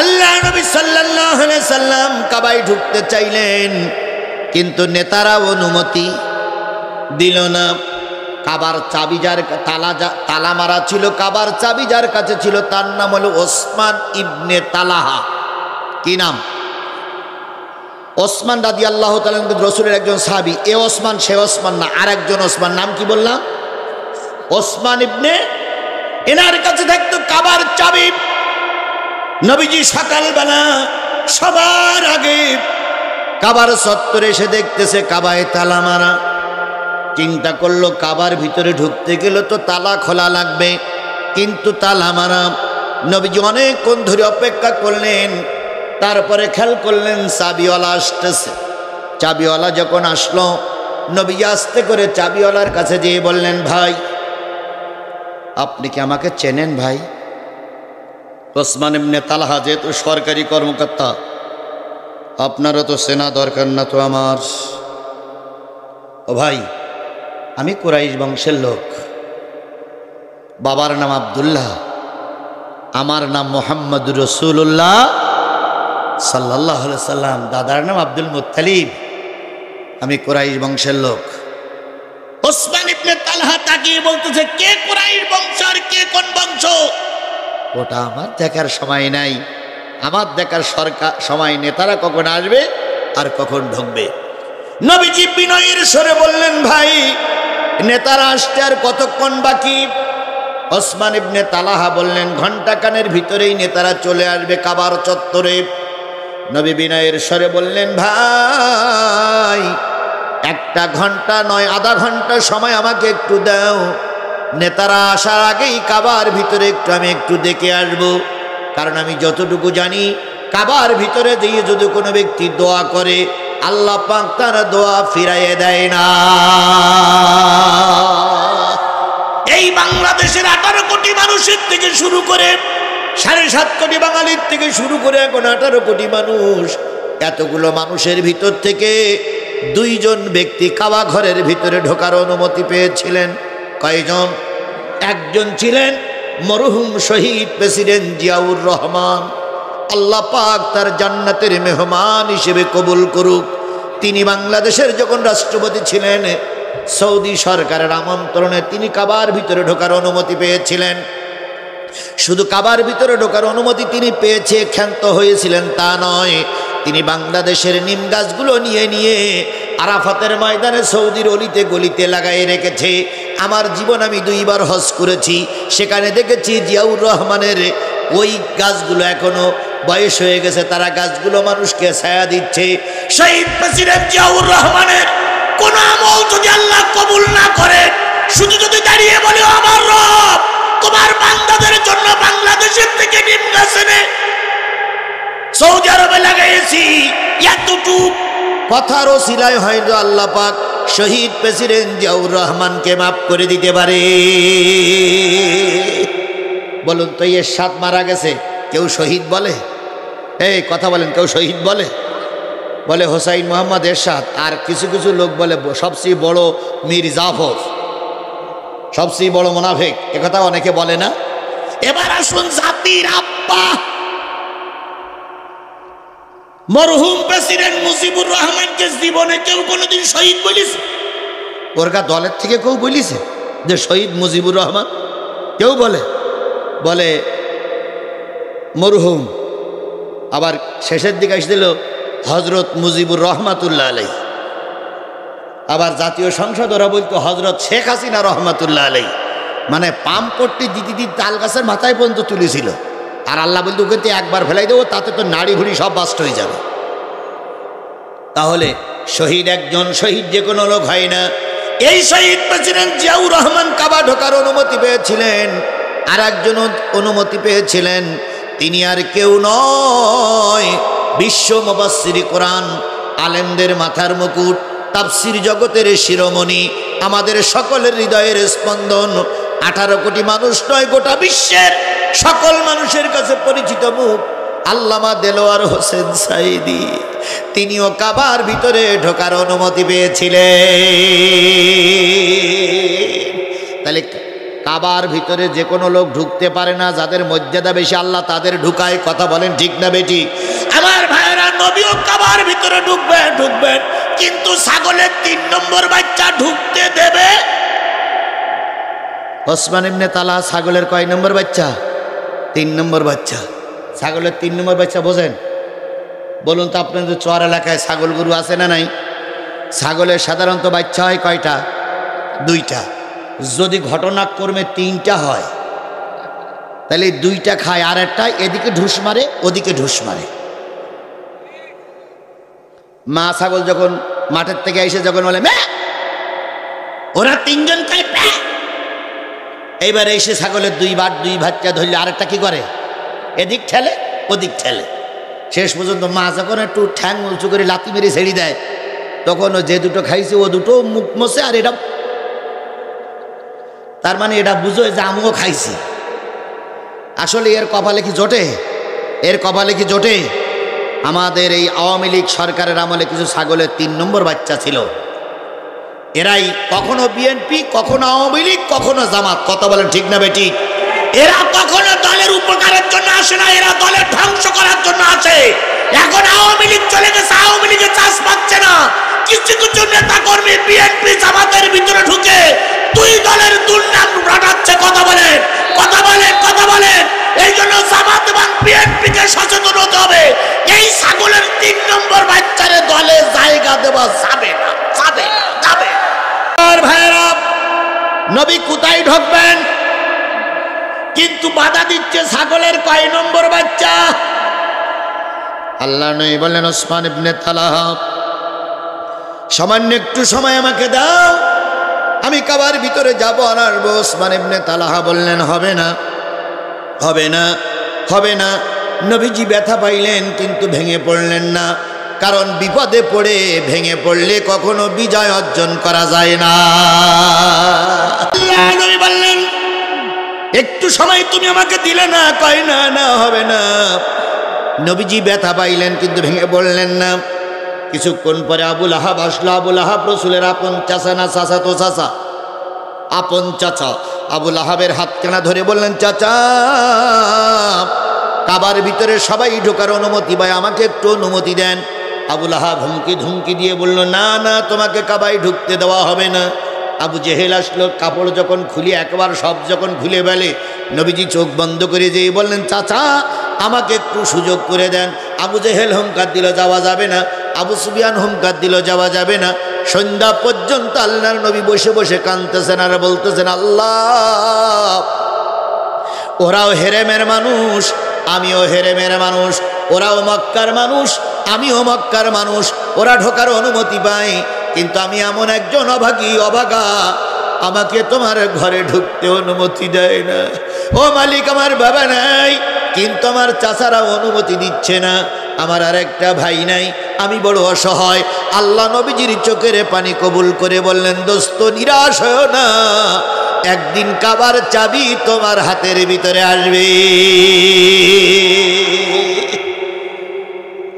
আল্লাহ নবী সাল্লাল্লাহু আলাইহি সাল্লাম কাবায় ঢুকতে চাইলেন, কিন্তু নেতারা অনুমতি দিল না। কাবার চাবি যার তালা মারা ছিল, কাবার চাবি যার কাছে ছিল তার নাম হলো ওসমান ইবনে তালাহা। কি নাম? ওসমান রাদিয়াল্লাহু তাআলা রাসূলের একজন সাহাবী। এ ওসমান সে ওসমান না, আর একজন ওসমান। নাম কি বললাম? ওসমান ইবনে। এনার কাছে থাকতো কাবার চাবি। নবীজি সকালবেলা সবার আগে কাবার চত্বরে এসে দেখতেছে কাবায় তালা মারা। চিন্তা করলো কাবার ভিতরে ঢুকতে গেলে তো তালা খোলা লাগবে, কিন্তু তালা মারা। নবীজি অনেকক্ষণ ধরে অপেক্ষা করলেন, তারপরে খেয়াল করলেন চাবিওয়ালা আসতেছে। চাবিওয়ালা যখন আসলো, নবীজি আস্তে করে চাবিওয়ালার কাছে যেয়ে বললেন, ভাই আপনি কি আমাকে চেনেন? ভাই ওসমান ইবনে তালহা যেহেতু সরকারি কর্মকর্তা, আপনারও তো চেনা দরকার না তো আমার? ও ভাই, আমি কুরাইশ বংশের লোক, বাবার নাম আব্দুল্লাহ, আমার নাম মুহাম্মদুর রাসূলুল্লাহ সাল্লাল্লাহু আলাইহি সাল্লাম, দাদার নাম আব্দুল মুত্তালিব, আমি কুরাইশ বংশের লোক। ওসমান ইবনে তালহা তাকিয়ে বলতেছে, কে কুরাইশ বংশ আর কে কোন বংশ? ওটা আমার দেখার সময় নাই, আমার দেখার সময় নেতারা কখন আসবে আর কখন ঢুকবে। নবীজি বিনয়ের স্বরে বললেন, ভাই নেতারা আসতে আর কতক্ষণ বাকি? ওসমান ইবনে তালহা বললেন, ঘণ্টাখানের ভিতরেই নেতারা চলে আসবে কাবার চত্বরে। নবী বিনয়ের স্বরে বললেন, ভাই 1 ঘন্টা নয়, আধা ঘন্টা সময় আমাকে একটু দাও, নেতারা আসার আগেই কাবার ভিতরে আমি একটু দেখে আসবো। কারণ আমি যতটুকু জানি, কাবার ভিতরে দিয়ে যদি কোনো ব্যক্তি দোয়া করে, আল্লাহ পাক তার দোয়া ফিরাইয়ে দেয় না। এই বাংলাদেশের 18 কোটি মানুষের থেকে শুরু করে 7.5 কোটি বাঙালির থেকে শুরু করে এখন 18 কোটি মানুষ, এতগুলো মানুষের ভিতর থেকে 2 জন ব্যক্তি কাবা ঘরের ভিতরে ঢোকার অনুমতি পেয়েছিলেন। কয়জন? একজন ছিলেন মরহুম শহীদ প্রেসিডেন্ট জিয়াউর রহমান, আল্লাহ পাক তার জান্নাতের মেহমান হিসেবে কবুল করুক। তিনি বাংলাদেশের যখন রাষ্ট্রপতি ছিলেন, সৌদি সরকারের আমন্ত্রণে তিনি কাবার ভিতরে ঢোকার অনুমতি পেয়েছিলেন। শুধু কাবার ভিতরে ঢোকার অনুমতি তিনি পেয়েছে, ক্ষান্ত হয়েছিলেন তা নয়, তিনি বাংলাদেশের নিম গাছগুলো নিয়ে নিয়ে আরাফাতের ময়দানে সৌদির অলিতে গলিতে লাগাই রেখেছে। আমার জীবন আমি 2 বার হজ করেছি, সেখানে দেখেছি জিয়াউর রহমানের ওই গাছগুলো এখনো বয়স হয়ে গেছে, তারা গাছগুলো মানুষকে ছায়া দিচ্ছে। শহীদ প্রেসিডেন্ট জিয়াউর রহমানের কোন আমল যদি আল্লাহ কবুল না করে, শুধু যদি দাঁড়িয়ে বলে, আমার রব তোমার বান্দাদের জন্য বাংলাদেশের থেকে নিম গাছ এনে সৌদি আরবে লাগাইছি, এতটুকু কথার ওসিলায় হয়তো আল্লাহ পাক শহীদ প্রেসিডেন্ট জিয়াউর রহমানকে মাফ করে দিতে পারে। বলুন তো, এরশাদ মারা গেছে, কেউ শহীদ বলে? এই কথা বলেন, কেউ শহীদ বলে? বলে হোসাইন মোহাম্মদ এরশাদ, আর কিছু কিছু লোক বলে সবচেয়ে বড় মীর জাফর, সবচেয়ে বড় মুনাফিক, একথা অনেকে বলে না? এবার আসুন, জাতির আব্বা মরহুম প্রেসিডেন্ট মুজিবুর রহমানকে জীবনে কেউ কোনোদিন শহীদ বলিছে? ওরকা দলের থেকে কেউ বলিছে যে শহীদ মুজিবুর রহমান? কেউ বলে? বলে মরহুম। আবার শেষের দিকে এসে দিল হজরত মুজিবুর রহমাতুল্লাহ আলাই। আবার জাতীয় সংসদ ওরা বলতো হজরত শেখ হাসিনা রহমাতুল্লাহ আলাই, মানে পাম্পট্টি দিদি তাল গাছের মাথায় পর্যন্ত তুলেছিল। আর আল্লাহ বলতে ওকে একবার ফেলাই দেবো, তাতে তো নাড়ি ভুড়ি সব বাস্ট হয়ে যাবে। তাহলে শহীদ একজন, শহীদ যে কোনো লোক হয় না। এই শহীদ প্রেসিডেন্ট জিয়াউর রহমান কাবা ঢোকার অনুমতি পেয়েছিলেন, আর একজন অনুমতি পেয়েছিলেন, তিনি আর কেউ নয়, বিশ্ব মুফাসসির কোরআন, আলেমদের মাথার মুকুট, তাফসীর জগতের শিরোমণি, আমাদের সকলের হৃদয়ের স্পন্দন, 18 কোটি মানুষ নয়, গোটা বিশ্বের সকল মানুষের কাছে পরিচিত মুখ, আল্লামা দেলোয়ার হোসেন সাঈদী। তিনিও কাবার ভিতরে ঢোকার অনুমতি পেয়েছিলেন। তাহলে কাবার ভিতরে যে কোনো লোক ঢুকতে পারে না, যাদের মর্যাদা বেশি আল্লাহ তাদের ঢুকায়। কথা বলেন ঠিক না বেটি? আমার ভাইয়েরা, নবীও কাবার ভিতরে ঢুকবেন, কিন্তু ছাগলের 3 নম্বর বাচ্চা ঢুকতে দেবে। ওসমান ইবনে তালহা ছাগলের কয় নম্বর বাচ্চা? 3 নম্বর বাচ্চা। ছাগলের 3 নম্বর বাচ্চা বোঝেন? বলুন তো, আপনাদের চর এলাকায় ছাগল গরু আছে না নাই? ছাগলের সাধারণত বাচ্চা হয় কয়টা? 2টা। যদি ঘটনাক্রমে 3টা হয়, তাহলে 2টা খায়, আর একটা এদিকে ঢুস মারে, ওদিকে ঢুস মারে। মা ছাগল যখন মাঠের থেকে এসে যখন বলে ম্যা, ওরা 3জন খায় প্যা। এইবার এসে ছাগলের 2 বাচ্চা ধরলে আরেকটা কি করে? এদিক ঠেলে, ওদিক ঠেলে। শেষ পর্যন্ত মা যখন একটু ঠ্যাং উঁচু করে লাথি মেরে ছেড়ে দেয়, তখন ও যে 2টো খাইছে ও 2টো মুখ মশে, আর এটা তার মানে এটা বুঝো যে আমিও খাইছি। আসলে এর কপালে কি জোটে? এর কপালে কি জোটে? আমাদের এই আওয়ামী লীগ সরকারের আমলে কিছু ছাগলের 3 নম্বর বাচ্চা ছিল। এরাই কখনো বিএনপি, কখনো আওয়ামী লীগ, কখনো জামাত। কথা বলেন ঠিক না বেটি? এরা কখনো দলের উপকারের জন্য আসে না, এরা দলের ধ্বংস করার জন্য আসে। এখন আওয়ামী লীগ চলে গেছে, আওয়ামী লীগের চাষ পাচ্ছে না। কিছু কিছু নেতা কর্মী বিএনপি জামাতের ভিতরে ঢুকে 2 দলের দুর্নাম রটাচ্ছে। কথা বলেন, কথা বলেন, কথা বলেন। এই জন্য জামাত এবং বিএনপিকে সচেতন হতে হবে। এই ছাগলের 3 নম্বর বাচ্চারে দলে জায়গা দেওয়া যাবে না, যাবে না, যাবে। আর ভাইরা, নবী কোথায় ঢুকবেন, কিন্তু বাধা দিচ্ছে ছাগলের কয় নম্বর বাচ্চা? আল্লাহ নবী বললেন, ওসমান ইবনে তালহা, সামান্য একটু সময় আমাকে দাও, আমি কাবার ভিতরে যাব আর আসবো। ওসমান ইবনে তালহা বললেন, হবে না, হবে না, হবে না। নবীজি ব্যথা পাইলেন, কিন্তু ভেঙে পড়লেন না, কারণ বিপদে পড়ে ভেঙে পড়লে কখনো বিজয় অর্জন করা যায় না। আল্লাহ নবী বললেন, একটু সময় তুমি আমাকে দিলে না? কয় না, না, হবে না। নবীজি ব্যথা পাইলেন, কিন্তু ভেঙে পড়লেন না। কিছুক্ষণ পরে আবুল আহাব আসলো। আবুল আহাব রসুলের আপন চাচা না চাচাতো চাচা? আপন চাচা। আবুল আহাবের হাতখানা ধরে বললেন, চাচা, কাবার ভিতরে সবাই ঢোকার অনুমতি পায়, আমাকে একটু অনুমতি দেন। আবুল আহাব হুমকি ধুমকি দিয়ে বলল, না না, তোমাকে কাবায় ঢুকতে দেওয়া হবে না। আবু জেহেল আসলো, কাপড় যখন খুলে একবার সব যখন খুলে ফেলে, নবীজি চোখ বন্ধ করে যেয়ে বললেন, চাচা, আমাকে একটু সুযোগ করে দেন। আবু জেহেল হুঙ্কার দিল, যাওয়া যাবে না। আবু সুফিয়ান হুঙ্কার দিল, যাওয়া যাবে না। সন্ধ্যা পর্যন্ত আল্লাহর নবী বসে বসে কাঁদতেছেন আর বলতেছেন, আল্লাহ, ওরাও হেরেমের মানুষ, আমিও হেরেমের মানুষ, ওরাও মক্কার মানুষ, আমিও মক্কার মানুষ। ওরা ঢোকার অনুমতি পায়, কিন্তু আমি এমন একজন অভাগা, আমাকে তোমার ঘরে ঢুকতে অনুমতি দেয় না। ও মালিক, আমার বাবা নাই, কিন্তু আমার চাচারা অনুমতি দিচ্ছে না। আমার আর একটা ভাই নাই, আমি বড় অসহায়। আল্লাহ নবীজির চোখের পানি কবুল করে বললেন, দোস্ত, নিরাশ হয় না, একদিন কাবার চাবি তোমার হাতের ভিতরে আসবে।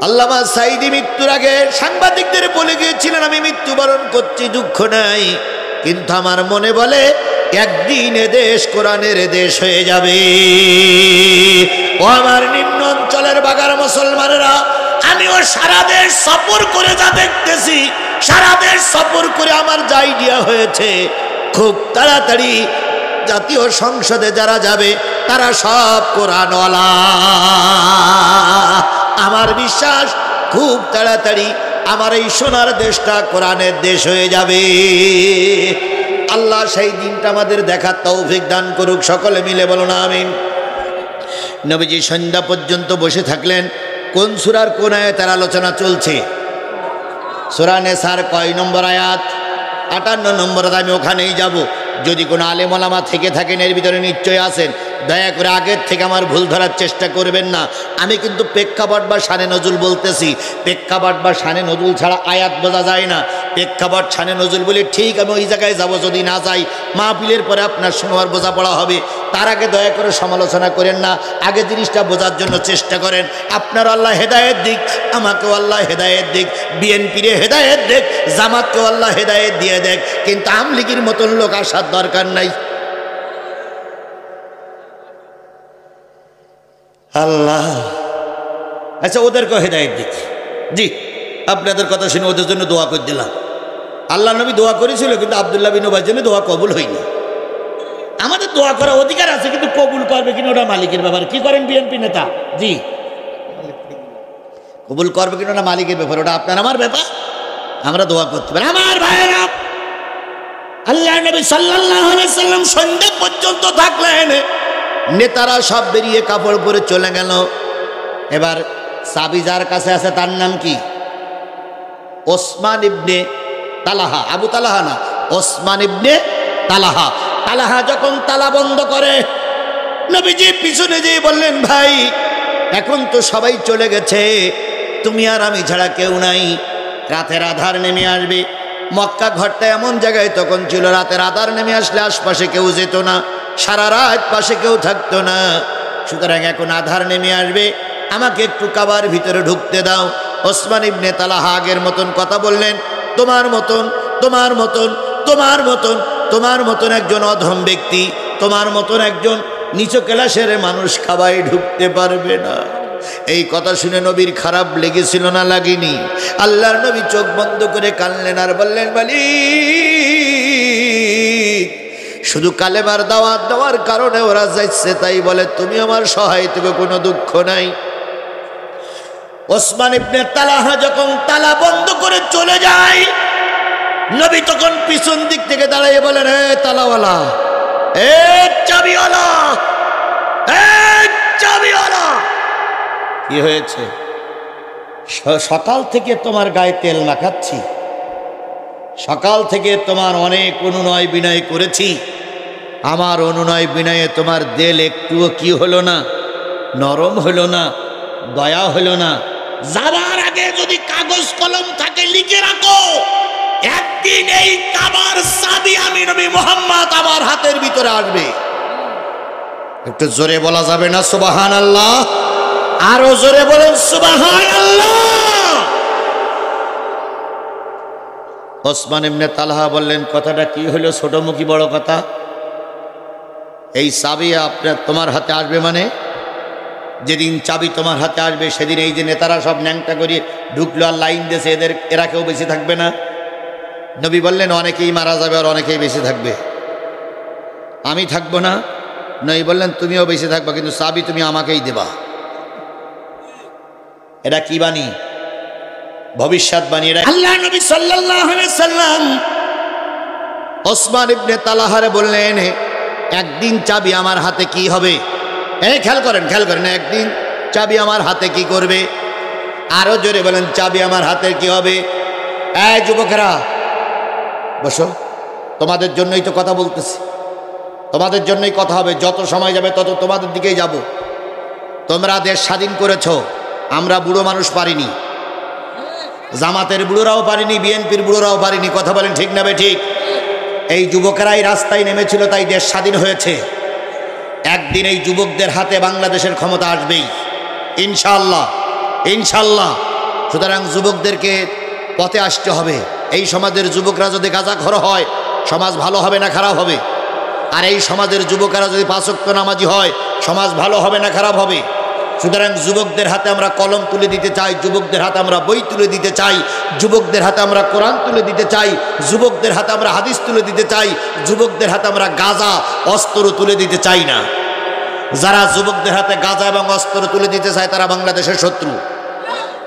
আল্লামা সাঈদী মৃত্যুর আগে সাংবাদিকদের বলে গিয়েছিলেন, আমি মৃত্যুবরণ করছি, দুঃখ নাই, কিন্তু আমার মনে বলে একদিন এদেশ কোরআনের দেশ হয়ে যাবে। ও আমার নিম্ন অঞ্চলের বাগার মুসলমানেরা, আমিও সারা দেশ সফর করে যা দেখতেছি, সারা দেশ সফর করে আমার যা আইডিয়া হয়েছে, খুব তাড়াতাড়ি জাতীয় সংসদে যারা যাবে তারা সব কোরআনওয়ালা। আমার বিশ্বাস খুব তাড়াতাড়ি আমার এই সোনার দেশটা কোরআনের দেশ হয়ে যাবে। আল্লাহ সেই দিনটা আমাদের দেখার তৌফিক দান করুক। সকলে মিলে বলুন আমিন। নবীজি সন্ধ্যা পর্যন্ত বসে থাকলেন। কোন সূরার কোন আয়াতের আলোচনা চলছে? সূরা নেসার কয় নম্বর আয়াত? 58 নম্বর। আমি ওখানেই যাব। যদি কোনো আলেম ওলামা থেকে থাকেন এর ভিতরে নিশ্চয়ই আছেন, দয়া করে আগের থেকে আমার ভুল ধরার চেষ্টা করবেন না। আমি কিন্তু প্রেক্ষাপট বা শানে নজুল বলতেছি। প্রেক্ষাপট বা শানে নজুল ছাড়া আয়াত বোঝা যায় না। প্রেক্ষাপট শানে নজুল বলে ঠিক আমি ওই জায়গায় যাব, যদি না যাই মাহফিলের পরে আপনার শোনার বোঝাপড়া হবে। তার আগে দয়া করে সমালোচনা করেন না, আগে জিনিসটা বোঝার জন্য চেষ্টা করেন। আপনার আল্লাহ হেদায়েত দিক, আমাকেও আল্লাহ হেদায়েত দিক, বিএনপিরে হেদায়েত দেখ, জামাতকেও আল্লাহ হেদায়েত দিয়ে দেখ, কিন্তু আওয়ামী লীগের মতন লোক আসার দরকার নাই। আল্লাহ। আচ্ছা, ওদেরকে হেদায়েত দিতে, জি আপনাদের কথা শুনে ওদের জন্য দোয়া করে দিলাম। আল্লাহ নবী দোয়া করেছিল, কিন্তু আব্দুল্লাহ বিন উবাইর জন্য দোয়া কবুল হয়নি। আমাদের দোয়া করার অধিকার আছে, কিন্তু কবুল করবে কিনা ওটা মালিকের ব্যাপার। কি করেন বিএনপি নেতা? জি, কবুল করবে কিনা ওটা মালিকের ব্যাপার, ওটা আপনার আমার ব্যাপার। আমরা দোয়া করতে পারি। আমার ভাইয়েরা, আল্লাহ নবী সাল্লাল্লাহু আলাইহি সাল্লাম সন্ধ্যা পর্যন্ত থাকলেন। নেতারা সব বেরিয়ে কাপড় পরে চলে গেল। এবার চাবি যার কাছে আছে তার নাম কি? ওসমান ইবনে তালাহা। আবু তালাহা না, ওসমান ইবনে তালাহা। তালাহা যখন তালা বন্ধ করে, নবীজি পিছনে যেয়ে বললেন, ভাই এখন তো সবাই চলে গেছে, তুমি আর আমি ছাড়া কেউ নাই। রাতের আধার নেমে আসবে। মক্কা ঘরটা এমন জায়গায় তখন ছিল, রাতের আধার নেমে আসলে আশপাশে কেউ যেত না, সারা রাত পাশে কেউ থাকতো না। সুতরাং এখন আধার নেমে আসবে, আমাকে একটু কাবার ভিতরে ঢুকতে দাও। ওসমান ইবনে তালাহা আগের মতন কথা বললেন, তোমার মতন তোমার মতন তোমার মতন তোমার মতন একজন অধম ব্যক্তি, তোমার মতন একজন নিচু ক্লাসের মানুষ কাবায় ঢুকতে পারবে না। এই কথা শুনে নবীর খারাপ লেগেছিল না লাগেনি? আল্লাহর নবী চোখ বন্ধ করে কাঁদলেন আর বললেন, মালিক শুধু কালেমার দাওয়াত দেওয়ার কারণে ওরা যাচ্ছে তাই বলে, তুমি আমার সহায় থেকে কোনো দুঃখ নাই। ওসমান ইবনে তালাহা যখন তালা বন্ধ করে চলে যায়, নবী তখন পিছন দিক থেকে দাঁড়িয়ে বলেন, হে তালাওয়ালা, এ চাবিওয়ালা, এ চাবিওয়ালা, কি হয়েছে? সকাল থেকে তোমার গায়ে তেল মাখাচ্ছি, সকাল থেকে তোমার অনেক অনুনয় বিনয় করেছি, আমার অনুনয় বিনয়ে তোমার দিল একটুও কি হলো না? নরম হলো না, দয়া হলো না? যাবার আগে যদি কাগজ কলম থাকে লিখে রাখো, একদিন এই কাবার চাবি আমি নবী মুহাম্মদ আমার হাতের ভিতরে আসবে। একটু জোরে বলা যাবে না সুবহানাল্লাহ? আরো জোরে বলেন সুবহানাল্লাহ। ওসমান ইবনে তালহা বললেন, কথাটা কি হলো? ছোট মুখী বড় কথা। এই চাবি আপনার তোমার হাতে আসবে মানে? যেদিন চাবি তোমার হাতে আসবে সেদিন এই যে নেতারা সব ন্যাংটা করে ঢুকলো আর লাইন দিয়েছে, এরা কেউ বেশি থাকবে না? নবী বললেন, অনেকেই মারা যাবে আর অনেকেই বেশি থাকবে, আমি থাকবো না। নবী বললেন, তুমিও বেশি থাকবা, কিন্তু চাবি তুমি আমাকেই দেবা। এটা কি বাণী? ভবিষ্যৎ বাণী। আল্লাহ নবী সাল্লাল্লাহু আলাইহি সাল্লাম ওসমান ইবনে তালহারে বললেন, একদিন চাবি আমার হাতে কি হবে? এই খেয়াল করেন, খেয়াল করেন, একদিন চাবি আমার হাতে কি করবে? আরো জোরে বলেন, চাবি আমার হাতে কি হবে? এই যুবকেরা বসো, তোমাদের জন্যই তো কথা বলতেছি, তোমাদের জন্যই কথা হবে। যত সময় যাবে তত তোমাদের দিকেই যাব। তোমরা দেশ স্বাধীন করেছ, আমরা বুড়ো মানুষ পারিনি, জামাতের বুড়োরাও পারিনি, বিএনপির বুড়োরাও পারিনি। কথা বলেন ঠিক না বে ঠিক? এই যুবকেরাই রাস্তায় নেমেছিল, তাই দেশ স্বাধীন হয়েছে। একদিন এই যুবকদের হাতে বাংলাদেশের ক্ষমতা আসবেই ইনশাআল্লাহ, ইনশাআল্লাহ। সুতরাং যুবকদেরকে পথে আসতে হবে। এই সমাজের যুবকরা যদি গাঁজাখোর হয়, সমাজ ভালো হবে না খারাপ হবে? আর এই সমাজের যুবকেরা যদি পাঁচ ওয়াক্ত নামাজি হয়, সমাজ ভালো হবে না খারাপ হবে? সুতরাং যুবকদের হাতে আমরা কলম তুলে দিতে চাই, যুবকদের হাতে আমরা বই তুলে দিতে চাই, যুবকদের হাতে আমরা কোরআন তুলে দিতে চাই, যুবকদের হাতে আমরা হাদিস তুলে দিতে চাই, যুবকদের হাতে আমরা গাঁজা অস্ত্র তুলে দিতে চাই না। যারা যুবকদের হাতে গাঁজা এবং অস্ত্র তুলে দিতে চায় তারা বাংলাদেশের শত্রু,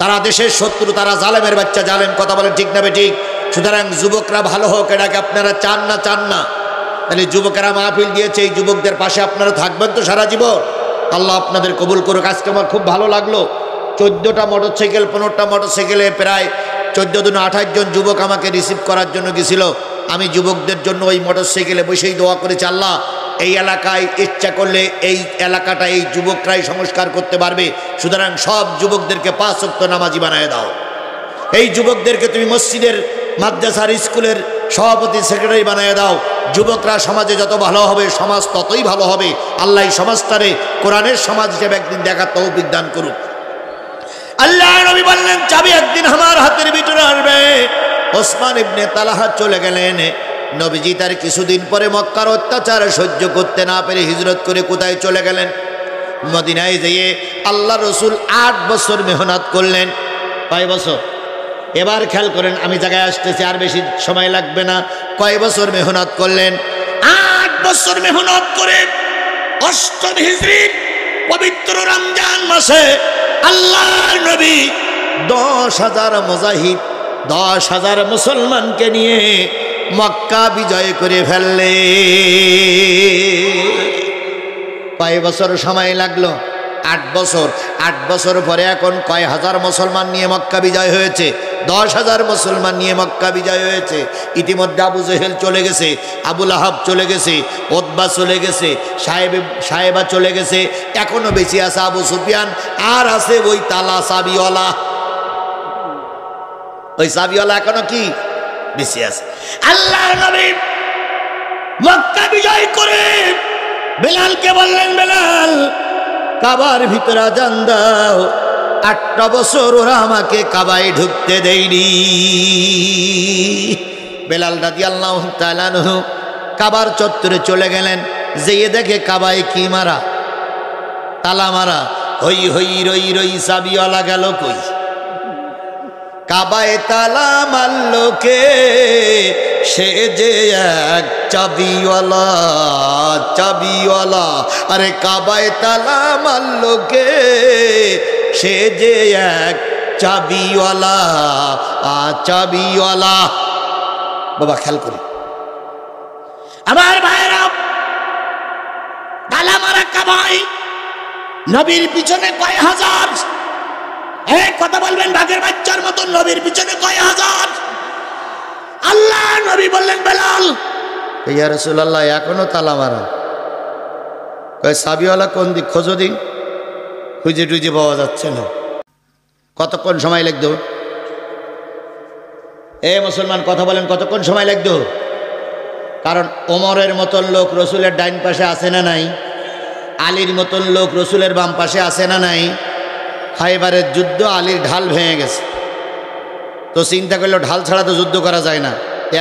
তারা দেশের শত্রু, তারা জালেমের বাচ্চা, জালেম। কথা বলেন ঠিক না ঠিক? সুতরাং যুবকরা ভালো হোক, এটাকে আপনারা চান না? চান না? তাহলে যুবকেরা মাহফিল দিয়েছে, এই যুবকদের পাশে আপনারা থাকবেন তো সারা জীবন? আল্লাহ আপনাদের কবুল করুক। আজকে আমার খুব ভালো লাগলো, 14টা মোটরসাইকেল, 15টা মোটরসাইকেলে প্রায় 14 দিন 28 জন যুবক আমাকে রিসিভ করার জন্য গেছিল। আমি যুবকদের জন্য ওই মোটরসাইকেলে বসেই দোয়া করেছি, আল্লাহ এই এলাকায় ইচ্ছা করলে এই এলাকাটা এই যুবকরাই সংস্কার করতে পারবে। সুতরাং সব যুবকদেরকে 5 ওয়াক্ত নামাজি বানায় দাও। এই যুবকদেরকে তুমি মসজিদের, মাদ্রাসার, স্কুলের সভাপতি, সেক্রেটারি বানিয়ে দাও। যুবকরা সমাজে যত ভালো হবে সমাজ ততই ভালো হবে। আল্লাহ এই সমাজটারে কোরআনের সমাজ হিসেবে একদিন দেখার তৌফিক দান করুক। আল্লাহ নবী বললেন, চাবি একদিন আমার হাতের ভিতরে আসবে। ওসমান ইবনে তালহা চলে গেলেন। নবীজি তার কিছুদিন পরে মক্কার অত্যাচার সহ্য করতে না পেরে হিজরত করে কোথায় চলে গেলেন? মদিনায় যেয়ে আল্লাহ রসুল 8 বছর মেহনত করলেন। কয় বছর? এবার খেয়াল করেন, আমি জায়গায় আসতেছি, আর বেশি সময় লাগবে না। কয় বছর মেহনত করলেন? 8 বছর মেহনত করে 8ম হিজরি পবিত্র রমজান মাসে আল্লাহর নবী 10,000 মুজাহিদ 10,000 মুসলমানকে নিয়ে মক্কা বিজয় করে ফেললে। কয় বছর সময় লাগলো? 8 বছর। 8 বছর পরে এখন কয় হাজার মুসলমান নিয়ে মক্কা বিজয় হয়েছে? 10,000 মুসলমান নিয়ে মক্কা বিজয় হয়েছে। ইতিমধ্যে আবু জেহেল চলে গেছে, আবু লাহাব চলে গেছে, উতবা চলে গেছে, সাহেবা চলে গেছে, এখনো বেঁচে আছে আবু সুফিয়ান, আর আছে ওই তালা চাবিওয়ালা। ওই চাবিওয়ালা এখনো কি বেঁচে আছে। আল্লাহর নবী মক্কা বিজয় করে বেলালকে বললেন, বেলাল কাবার ভিতরে আজান দাও। 8টা বছর ওরা আমাকে কাবায় ঢুকতে দেয়নি। বেলাল রাদিয়াল্লাহু তাআলা আনহু কাবার চত্বরে চলে গেলেন, যেয়ে দেখে কাবায় কি মারা? তালা মারা। হই হই রই রই চাবিওয়ালা গেল কই? কাবায় তালা মারলো কে? সে যে এক চাবিওয়ালা, চাবিওয়ালা। আরে কাবায় তালা মারলো কে? সে যে এক চাবিওয়ালা, চাবিওয়ালা। বাবা খেয়াল করি আমার ভাইরা, তালা মারা কাবায় নবীর পিছনে কয় হাজার? কথা বলবেন ভাগের বাচ্চার মতন, নবীর পিছনে কয় হাজার? আল্লাহ নবী বললেন, বেলাল ইয়া রাসূলুল্লাহ এখনো তালা মারা। কয় চাবিওয়ালা কোন দিক? খোঁজো দিন। খুঁজে টুজে পাওয়া যাচ্ছে না। কতক্ষণ সময় লাগতো? মুসলমান কথা বলেন, কতক্ষণ সময় লাগতো? কারণ ওমরের মতন লোক রসুলের ডাইন পাশে আছে না নাই? আলীর মতন লোক রসুলের বাম পাশে আছে না নাই? খাইবারের যুদ্ধ, আলীর ঢাল ভেঙে গেছে, তো চিন্তা করলো ঢাল ছাড়া তো যুদ্ধ করা যায় না,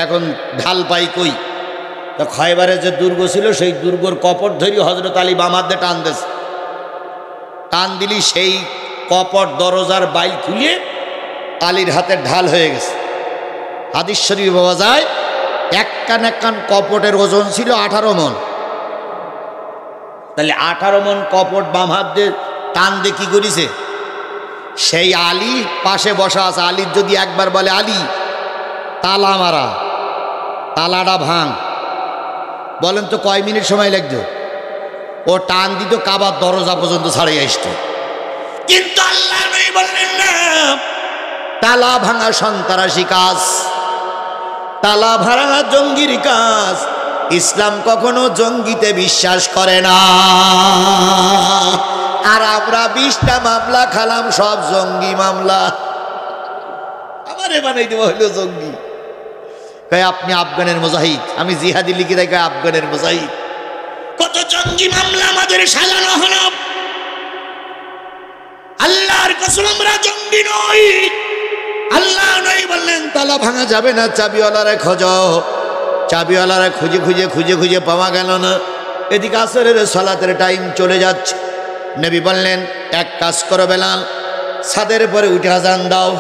এখন ঢাল পাই কই? তো খাইবারের যে দুর্গ ছিল সেই দুর্গর কপট ধরি হজরত আলী বাম হাতে টান দিয়েছে। টান দিলি সেই কপট দরজার বাইল খুলে আলীর হাতের ঢাল হয়ে গেছে। হাদিস শরীফে পাওয়া যায় এক কান কপটের ওজন ছিল 18 মণ। তাহলে 18 মণ কপট বাম হাত দিয়ে টান দিয়ে কি করেছে? সেই আলী পাশে বসা আছে, আলীর যদি একবার বলে আলী তালা মারা, তালাটা ভাঙ, বলেন তো কয় মিনিট সময় লাগতো? ও টান দিত কাবার দরজা পর্যন্ত ছাড়িয়ে আসতো। কিন্তু আল্লাহ নবী বললেন না, তালা ভাঙা সন্ত্রাসী কাজ, তালা ভাঙা জঙ্গির কাজ। ইসলাম কখনো জঙ্গিতে বিশ্বাস করে না। আর আমরা 20টা মামলা খালাম, সব জঙ্গি মামলা। আমারে বানাই দেওয়া হইল জঙ্গি। আপনি আফগানের মুজাহিদ, আমি জিহাদি লিখে দেয় আফগানের মুজাহিদ। কত জঙ্গি মামলা আমাদের সাজানো হলো। আল্লাহর কসম আমরা জঙ্গি নই। আল্লাহ নই বললেন তালা ভাঙা যাবে না, চাবিওয়ালারে খোঁজো। চাবিওয়ালারা খুঁজে খুঁজে খুঁজে খুঁজে পাওয়া গেল না। এদিকে আসরের সালাতের টাইম চলে যাচ্ছে। নবী বললেন এক কাজ করো বেলাল, ছাদের পরে উঠে আজান দাও।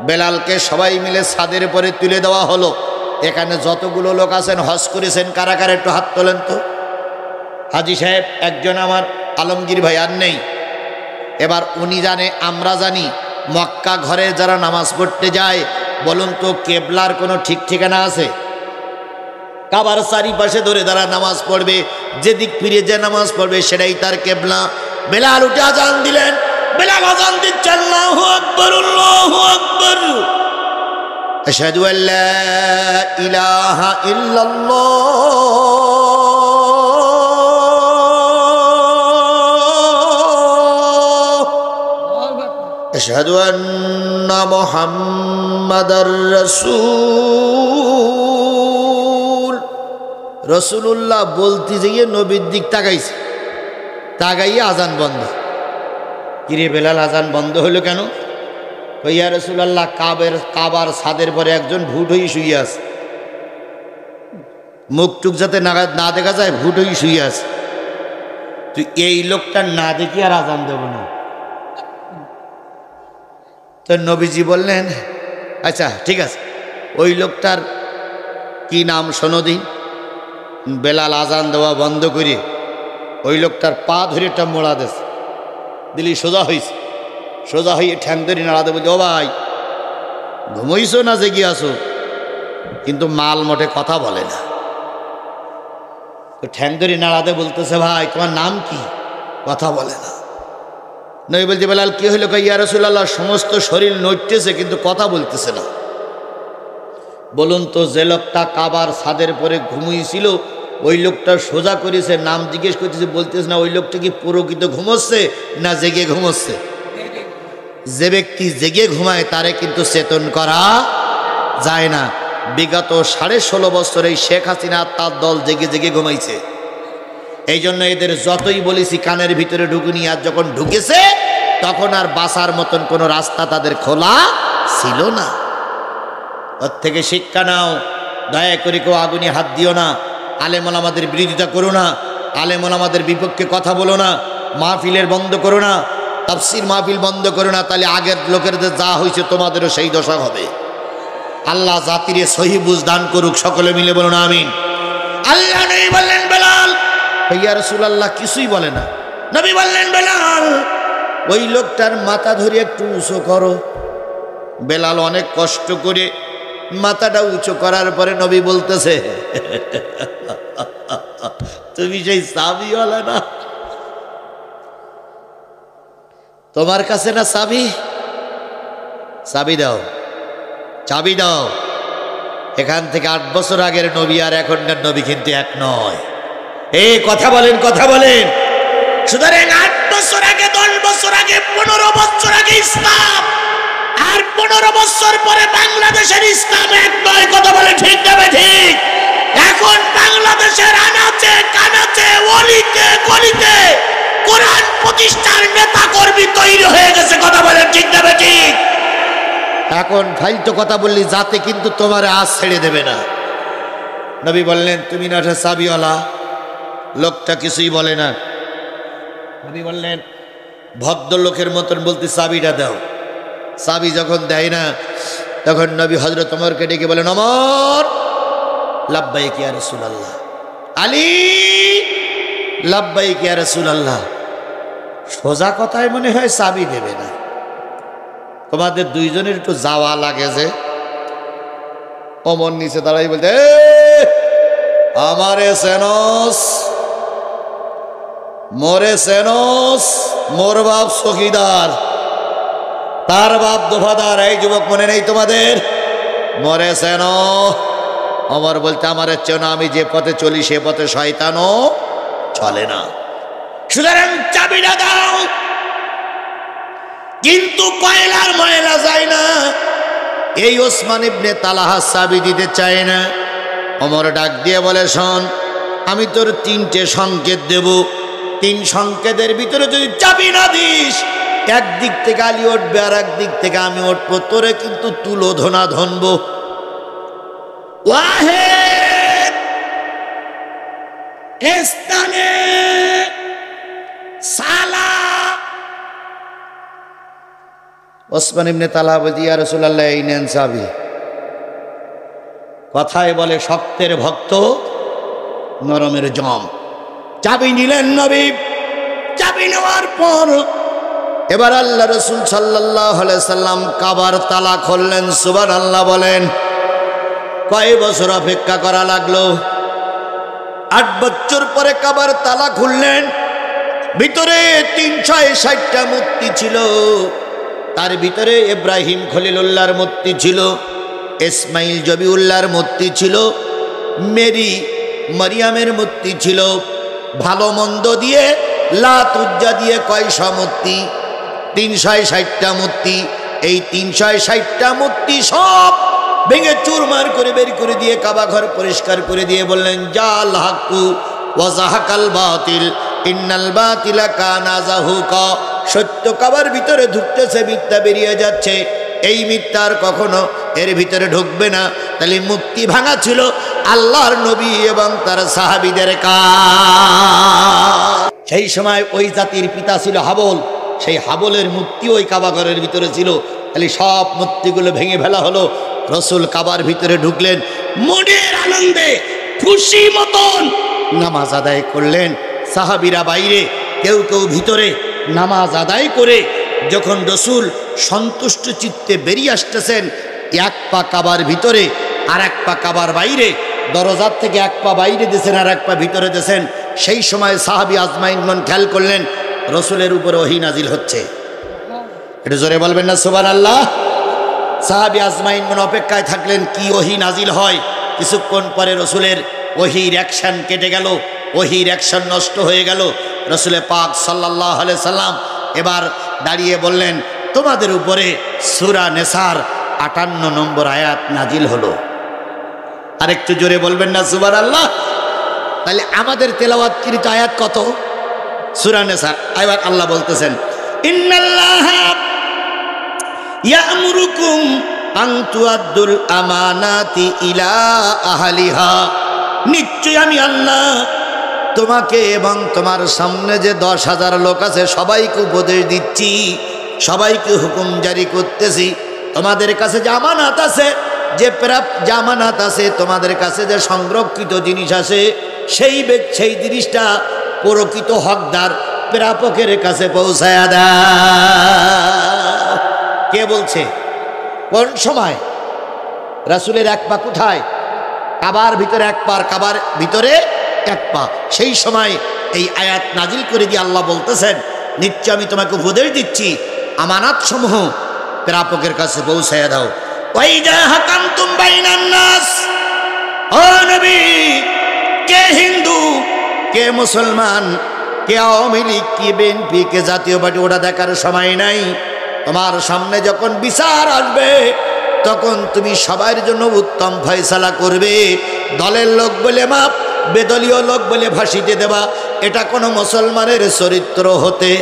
বেলালকে সবাই মিলে ছাদের পরে তুলে দেওয়া হলো। এখানে যতগুলো লোক আছেন হজ করেছেন কারা কারা একটু হাত তোলেন তো। হাজি সাহেব একজন আমার আলমগীর ভাই আর নেই। এবার উনি জানে, আমরা জানি। মক্কা ঘরে যারা নামাজ পড়তে যায়, বলুন তো কেবলার কোনো ঠিক ঠিকানা আছে? কাবার চারিপাশে ধরে যারা নামাজ পড়বে, যেদিক ফিরে যে নামাজ পড়বে সেটাই তার কেবলা। বেলাল উঠে আজান দিলেন। বেলাল আজান দিচ্ছে আল্লাহু আকবার, আল্লাহু আকবার, আশহাদু আল্লা ইলাহা ইল্লাল্লাহ, আশহাদু আন্না মুহাম্মাদার রাসূল। রাসূলুল্লাহ বলতে গিয়ে নবীর দিক তাকাইছে, তাকাইয়ে আজান বন্ধ। কিরে বেলাল আজান বন্ধ হলো কেন? ইয়া রাসূলুল্লাহ, কাবার ছাদের পরে একজন ভূত হয়ে শুয়ে আছে, মুখ টুক যাতে না দেখা যায়, ভূত হয়ে শুয়ে আছে। তো তুই এই লোকটা না দেখি আর আজান দেব না। তো নবীজি বললেন আচ্ছা ঠিক আছে, ওই লোকটার কি নাম শোনো দিন। বেলাল আজান দেওয়া বন্ধ করে ওই লোকটার পা ধরে একটা মোড়া দিয়েছে, দিলি সোজা হয়েছে, সোজা হয়ে ঠ্যাং ধরে নাড়াতে বলছে, ও ভাই ঘুমইছো না জেগে আসো? কিন্তু মাল মোটে কথা বলে না। তো ঠ্যাং ধরে নাড়াতে বলতেছে, ভাই তোমার নাম কি? কথা বলে না। নবী বলছে, বেলাল কি হইল? ইয়া রাসূলুল্লাহ, সমস্ত শরীর নড়তেছে কিন্তু কথা বলতেছে না। বলুন তো, যে লোকটা কাবার ছাদের পরে ঘুমিয়েছিল ওই লোকটা সোজা করেছে, নাম জিজ্ঞেস করতেছে, বলতেছে না, ওই লোকটা কি প্রকৃত ঘুমোচ্ছে না জেগে ঘুমোচ্ছে? যে ব্যক্তি জেগে ঘুমায় তারে কিন্তু চেতন করা যায় না। বিগত 16.5 বছর এই শেখ হাসিনা তার দল জেগে জেগে ঘুমাইছে। এই জন্য এদের যতই বলেছি কানের ভিতরে ঢুকুনি, আর যখন ঢুকেছে তখন আর বাঁচার মতন কোনো রাস্তা তাদের খোলা ছিল না। ওর থেকে শিক্ষা নাও। দয়া করে কেউ আগুনে হাত দিও না, আলেম ওলামাদের বিরোধিতা করো না, আলেম ওলামাদের বিপক্ষে কথা বলো না, মাহফিলের বন্ধ করো না, তাফসীর মাহফিল বন্ধ করো না, তাহলে আগের লোকেরদের যা হয়েছে তোমাদেরও সেই দশা হবে। আল্লাহ জাতিরে সহি বুঝ দান করুক, সকলে মিলে বলুন আমিন। আল্লাহ নবী বললেন, বেলাল ইয়া রাসূলুল্লাহ কিছুই বলে না। নবী বললেন, বেলাল ওই লোকটার মাথা ধরে একটু উঁচু করো। বেলাল অনেক কষ্ট করে মাথাটা উঁচু করার পরে নবী বলতেছে, তুমি সেই চাবিওয়ালা না? তোমার কাছে না চাবি? চাবি দাও, চাবি দাও। এখান থেকে 8 বছর আগের নবী আর এখনকার নবী কিন্তু এক নয়। এই কথা বলেন, কথা বলেন। সুতরাং 8 বছর আগে, 10 বছর আগে, 15 বছর আগে ইসলাম, আর 15 বছর পরে বাংলাদেশের ইসলাম এক নয়। কথা বলে ঠিক না ঠিক? এখন বাংলাদেশের আনাচে কানাচে অলিতে গলিতে কোরআন প্রতিষ্ঠার নেতা কর্মী তৈরি হয়ে গেছে। কথা বলে ঠিক না ঠিক? এখন ফালতু কথা বললি যাতে কিন্তু তোমার আজ ছেড়ে দেবে না। নবী বললেন, তুমি না চাবিওয়ালা? লোকটা কিছুই বলে না। নবী বললেন, ভদ্রলোকের মতন বলতে, চাবিটা দাও। চাবি যখন দেয় না তখন নবী হযরত ওমরকে ডেকে বলেন, ওমর লাব্বাইক ইয়া রাসূলুল্লাহ। আলী লাব্বাইক ইয়া রাসূলুল্লাহ। সোজা কথায় মনে হয় চাবি দেবে না। তোমাদের দুইজনের একটু যাওয়া লাগে যে। ওমর নিচে দাঁড়াই বলতে, আমারে সেনস, মোরে সেনস, মোর বাপ চৌকিদার, তার বাপ দফাদার। এই যুবক মনে নেই তোমাদের? মরে সেন। ওমর বলতে, আমার চেনো, আমি যে পথে চলি সে পথে শয়তানও চলে না। সুতরাং চাবিটা দাও। কিন্তু কয়লার ময়লা যায় না। এই ওসমান ইবনে তালহা চাবি দিতে চায় না। ওমর ডাক দিয়ে বলে, শোন, আমি তোর 3টে সংকেত দেব। 3 সংকেতের ভিতরে যদি চাবি না দিস, একদিক থেকে আলী উঠবে আর একদিক থেকে আমি উঠবো, তোরে কিন্তু তুলো ধনা ধনব। ওয়াহেদ স্থানে সালা। ওসমান ইবনে তালহা বলছে, ইয়া রাসূলুল্লাহ, এই নেন চাবি। কথায় বলে শক্তের ভক্ত নরমের জম। চাবি নিলেন নবী। চাবি নেওয়ার পর এবার আল্লাহ রাসূল সাল্লাল্লাহু আলাইহি সাল্লাম কাবার তালা খুললেন। সুবহানাল্লাহ বলেন। কয় বছর অপেক্ষা করা লাগলো? 8 বছর পরে কাবার তালা খুললেন। ভিতরে 360টা মূর্তি ছিল। তার ভিতরে ইব্রাহিম খলিলুল্লাহর মূর্তি ছিল, ইসমাইল জবিউল্লাহর মূর্তি ছিল, মেরি মারিয়ামের মূর্তি ছিল। ভালো মন্দ দিয়ে লাত উজ্জা দিয়ে কয়শো মূর্তি? 360টা মূর্তি। এই 360টা মূর্তি সব ভেঙে চুরমার করে বের করে দিয়ে কাবা ঘর পরিষ্কার করে দিয়ে বললেন, জাল হাক্কু ওয়া যাহাকাল বাতিল ইন্নাল বাতিলা কানা যাহুকা। সত্য কাবার ভিতরে ঢুকতেছে, মিথ্যা বেরিয়ে যাচ্ছে। এই মিথ্যার কখনো এর ভিতরে ঢুকবে না। তাহলে মূর্তি ভাঙা ছিল আল্লাহর নবী এবং তার সাহাবীদের কাজ। সেই সময় ওই জাতির পিতা ছিল হাবল, সেই হাবলের মূর্তি ওই কাবাঘরের ভিতরে ছিল। তাহলে সব মূর্তিগুলো ভেঙে ফেলা হলো। রসুল কাবার ভিতরে ঢুকলেন, মনের আনন্দে খুশি মতন নামাজ আদায় করলেন। সাহাবীরা বাইরে, কেউ কেউ ভিতরে নামাজ আদায় করে যখন রসুল সন্তুষ্ট চিত্তে বেরিয়ে আসতেছেন, এক পা কাবার ভিতরে আর এক পা কাবার বাইরে, দরজার থেকে এক পা বাইরে দিয়েছেন আর এক পা ভিতরে দিয়েছেন। সেই সময় সাহাবী আজমাইন খেয়াল করলেন রসুলের উপরে ওহী নাজিল হচ্ছে। এটা জোরে বলবেন না সুবহানাল্লাহ। সাহাবী আজমাইন অপেক্ষায় থাকলেন কি ওহী নাজিল হয়। কিছুক্ষণ পরে রসুলের ওহীর অ্যাকশন কেটে গেল, ওহীর অ্যাকশন নষ্ট হয়ে গেল। রসুলে পাক সাল্লাল্লাহু আলাইহি সাল্লাম এবার দাঁড়িয়ে বললেন, তোমাদের উপরে সূরা নেসার 58 নম্বর আয়াত নাজিল হলো। আরেকটু জোরে বলবেন না সুবহানাল্লাহ। তাহলে আমাদের তেলাওয়াতকৃত আয়াত কত? সূরা নেসার। এবার আল্লাহ বলতেছেন, ইন্নাল্লাহা ইয়া'মুরুকুম আন তুআদ্দুল আমানাতি ইলা আহলিহা। নিশ্চয় আমি আল্লাহ তোমাকে এবং তোমার সামনে যে 10,000 লোক আছে সবাইকে উপদেশ দিচ্ছি, সবাইকে হুকুম জারি করতেছি, তোমাদের কাছে যে আমানাত আছে, যে জামানাত আছে, তোমাদের কাছে যে সংরক্ষিত জিনিস আছে, সেই জিনিসটা প্রকৃত হকদার প্রাপকের কাছে পৌঁছায়া দাও। কে বলছে? কোন সময়? রাসূলের এক পা কোথায়? কাবার ভিতরে এক পা, কাবার ভিতরে এক পা। সেই সময় এই আয়াত নাজিল করে দিয়ে আল্লাহ বলতেছেন, নিশ্চয় আমি তোমাকে উপদেশ দিচ্ছি, আমানাত সমূহ প্রাপকের কাছে পৌঁছায়া দাও। ওয়াইদা হাকামতুম বাইনান নাস, ও নবী, কে হিন্দু, কে মুসলমান, কে আওয়ামী লীগ, কে বিএনপি, কে জাতীয় পার্টি, ওটা দেখার সময় নাই। তোমার সামনে যখন বিচার আসবে তখন তুমি সবার জন্য উত্তম ফয়সালা করবে। দলের লোক বলে মাপ, বেদলীয় লোক বলে ফাঁসিতে দেবা, এটা কোনো মুসলমানের চরিত্র হতে।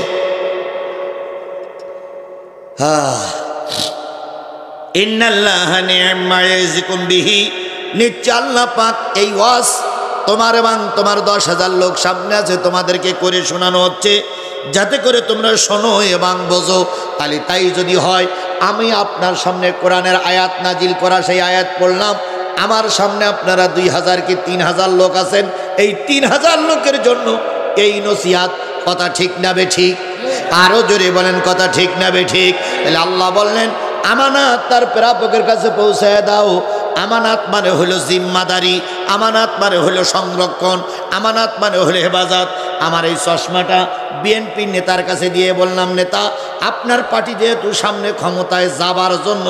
ইন্নাল্লাহা নি'মা ইয়াযিকুম বিহি, নিশ্চয় আল্লাহ পাক এই ওয়াজ তোমার এবং তোমার 10,000 লোক সামনে আছে, তোমাদেরকে করে শোনানো হচ্ছে যাতে করে তোমরা শোনো এবং বোঝো। তাহলে তাই যদি হয়, আমি আপনার সামনে কোরআনের আয়াত নাজিল করা সেই আয়াত পড়লাম, আমার সামনে আপনারা 2,000 কি 3,000 লোক আছেন, এই 3,000 লোকের জন্য এই নসিহত। কথা ঠিক না বে ঠিক? আরো জোরে বলেন কথা ঠিক না বে ঠিক? তাহলে আল্লাহ বললেন আমানাত তার প্রাপকের কাছে পৌঁছায় দাও। আমানাত মানে হলো জিম্মাদারি, আমানাত মানে হলো সংরক্ষণ, আমানাত মানে হলো হেফাজত। আমার এই চশমাটা বিএনপির নেতার কাছে দিয়ে বললাম, নেতা আপনার পার্টি যেহেতু সামনে ক্ষমতায় যাবার জন্য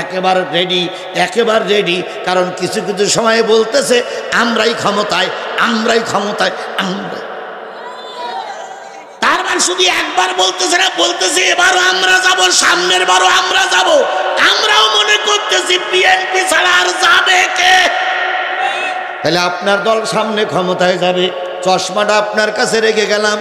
একেবারে রেডি, একেবারে রেডি, কারণ কিছু কিছু সময় বলতেছে আমরাই ক্ষমতায়, আমরাই ক্ষমতায়, আমরা। তার মানে শুধু একবার বলতেছে না, বলতেছে এবারও আমরা যাব, সামনের বারও আমরা যাব। আমরাও মনে করতেছি বিএনপি ছাড়া আর যাবে কে? তাহলে আপনার দল সামনে ক্ষমতায় যাবে, চশমাটা আপনার কাছে রেখে গেলাম।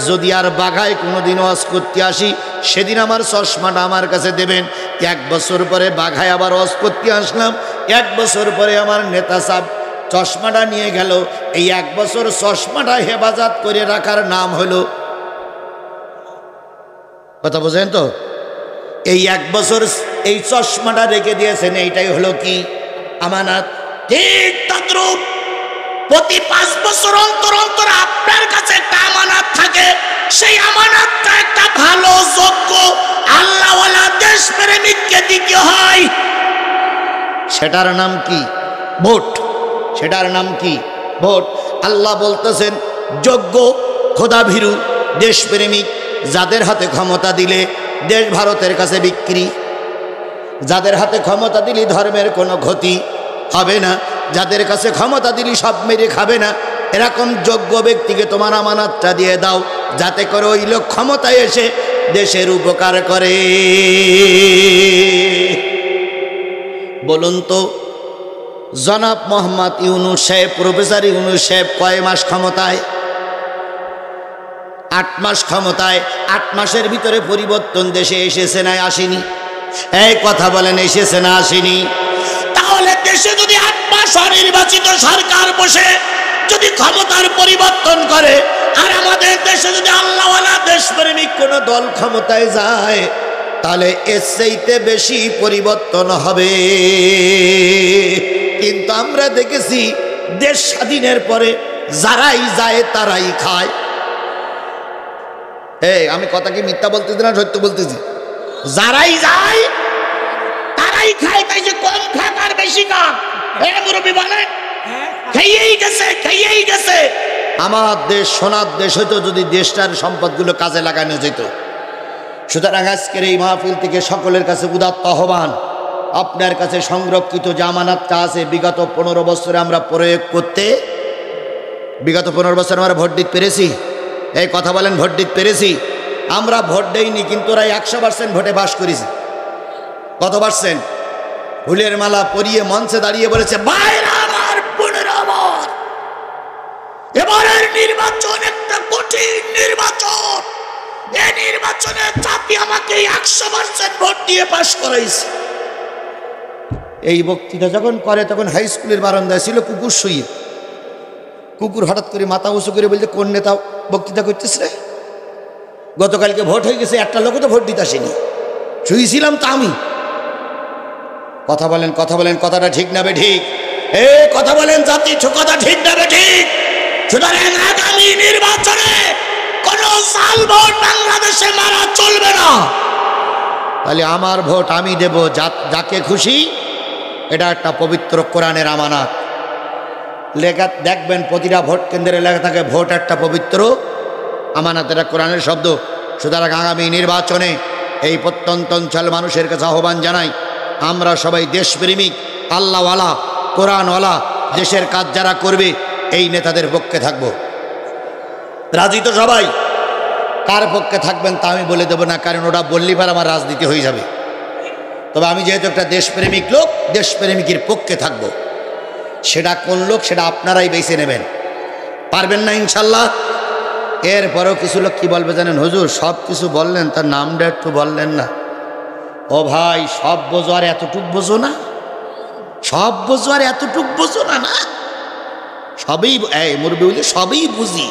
যদি আর বাঘায় কোনোদিন ওয়াজ করতে আসি, সেদিন আমার চশমাটা আমার কাছে দেবেন। 1 বছর পরে বাঘায় আবার ওয়াজ করতে আসলাম, 1 বছর পরে আমার নেতা সাহেব চশমাটা নিয়ে গেল। এই 1 বছর চশমাটা হেফাজত করে রাখার নাম হলো, কথা বোঝেন তো? এই 1 বছর এই চশমাটা রেখে দিয়েছেন, এইটাই হলো কি? আমানাত। ঠিক তদ্রূপ প্রতি 5 বছর অন্তর অন্তর আপনার কাছে একটা আমানাত থাকে। সেই আমানাতটা একটা ভালো যোগ্য আল্লাহওয়ালা দেশপ্রেমিককে দিতে হয়। সেটার নাম কি? ভোট। সেটার নাম কি? ভোট। আল্লাহ বলতেছেন যোগ্য, খোদাভীরু, দেশপ্রেমিক যাদের হাতে ক্ষমতা দিলে দেশ ভারতের কাছে বিক্রি, যাদের হাতে ক্ষমতা দিলে ধর্মের কোনো ক্ষতি হবে না, যাদের কাছে ক্ষমতা দিলি সব মেরে খাবে না, এরকম যোগ্য ব্যক্তিকে তোমার আমানাতটা দিয়ে দাও, যাতে করে ওই লোক ক্ষমতায় এসে দেশের উপকার করে। বলুন তো, জনাব মোহাম্মদ ইউনূস সাহেব, প্রফেসর ইউনূস সাহেব কয় মাস ক্ষমতায়? 8 মাস ক্ষমতায়। 8 মাসের ভিতরে পরিবর্তন দেশে এসেছে না আসেনি? এই কথা বলেন, এসেছে না আসেনি? তাহলে তাহলে দেশে যদি 8 মাস অনির্বাচিত সরকার বসে যদি ক্ষমতার পরিবর্তন করে, আর আমাদের দেশে যদি আল্লাহওয়ালা দেশপ্রেমিক কোন দল ক্ষমতায় যায়, তাহলে এর চাইতে বেশি পরিবর্তন হবে। কিন্তু আমরা দেখেছি দেশ স্বাধীনের পরে যারাই যায় তারাই খায়। আমি কথা কি মিথ্যা বলতেছি না সত্য বলতেছি? যারাই যায় তারাই খায়। তাই যে কম খাক আর বেশি খাক, মুরব্বী বলেন, খেয়েই গেছে। আমার দেশ সোনার দেশ হইতো যদি দেশটার সম্পদগুলো কাজে লাগানো যেত। সুতরাং আজকের এই মাহফিল থেকে সকলের কাছে উদাত্ত আহ্বান, আপনার কাছে সংরক্ষিত যে আমানাতটা আছে বিগত 15 বছরে আমরা প্রয়োগ করতে, বিগত 15 বছর আমরা ভোট দিতে পেরেছি? এই কথা বলেন, ভোট দিতে পেরেছি? আমরা ভোট দেইনি, কিন্তু ওরা 100% ভোটে পাস করেছে। কত পার্সেন্ট? ফুলের মালা পরিয়ে মঞ্চে দাঁড়িয়ে বলেছে, ভাইরা আমার, বোনেরা আমার, এবারের নির্বাচন একটা কঠিন নির্বাচন। এই নির্বাচনে জাতি আমাকে 100% ভোট দিয়ে পাস করাইছে। এই বক্তৃতা যখন করে তখন হাই স্কুলের বারান্দায় ছিল কুকুর শুয়ে। কুকুর হঠাৎ করে মাথা উঁচু করে বলছে, কোন নেতা বক্তৃতা করতেছ রে? গতকালকে ভোট হয়ে গেছে, একটা লোকও তো ভোট দিতে আসেনি, শুয়েছিলাম তা আমি। কথা বলেন, কথাটা ঠিক না বে ঠিক? কথা বলেন জাতি, কথা ঠিক না বে ঠিক? সুতরাং আগামী নির্বাচনে কোন সাল ভোট বাংলাদেশে মারা চলবে না। তাহলে আমার ভোট আমি দেব যাকে খুশি। এটা একটা পবিত্র কোরআনের আমানত। লেখা দেখবেন প্রতিটা ভোট কেন্দ্রে লেখা থাকে ভোট একটা পবিত্র আমানত, এটা কোরআনের শব্দ। সুতরাং আগামী নির্বাচনে এই প্রত্যন্ত অঞ্চল মানুষের কাছে আহ্বান জানাই, আমরা সবাই দেশপ্রেমিক, আল্লাহওয়ালা, কোরআনওয়ালা, দেশের কাজ যারা করবে এই নেতাদের পক্ষে থাকব। রাজি তো সবাই? কার পক্ষে থাকবেন তা আমি বলে দেব না, কারণ ওটা বললেই পর আমার রাজনীতি হয়ে যাবে। তবে আমি যেহেতু একটা দেশপ্রেমিক লোক, দেশপ্রেমিকের পক্ষে থাকব। সেটা কোন লোক সেটা আপনারাই বেছে নেবেন, পারবেন না ইনশাল্লাহ। এরপরেও কিছু লোক কি বলবে জানেন, হুজুর সব কিছু বললেন, তার নামটা একটু বললেন না। ও ভাই, সব বোঝো আর এতটুক বোঝো না? সব বোঝো আর এতটুক বোঝো না? না, সবই মুরব্বি বলে সবই বুঝি,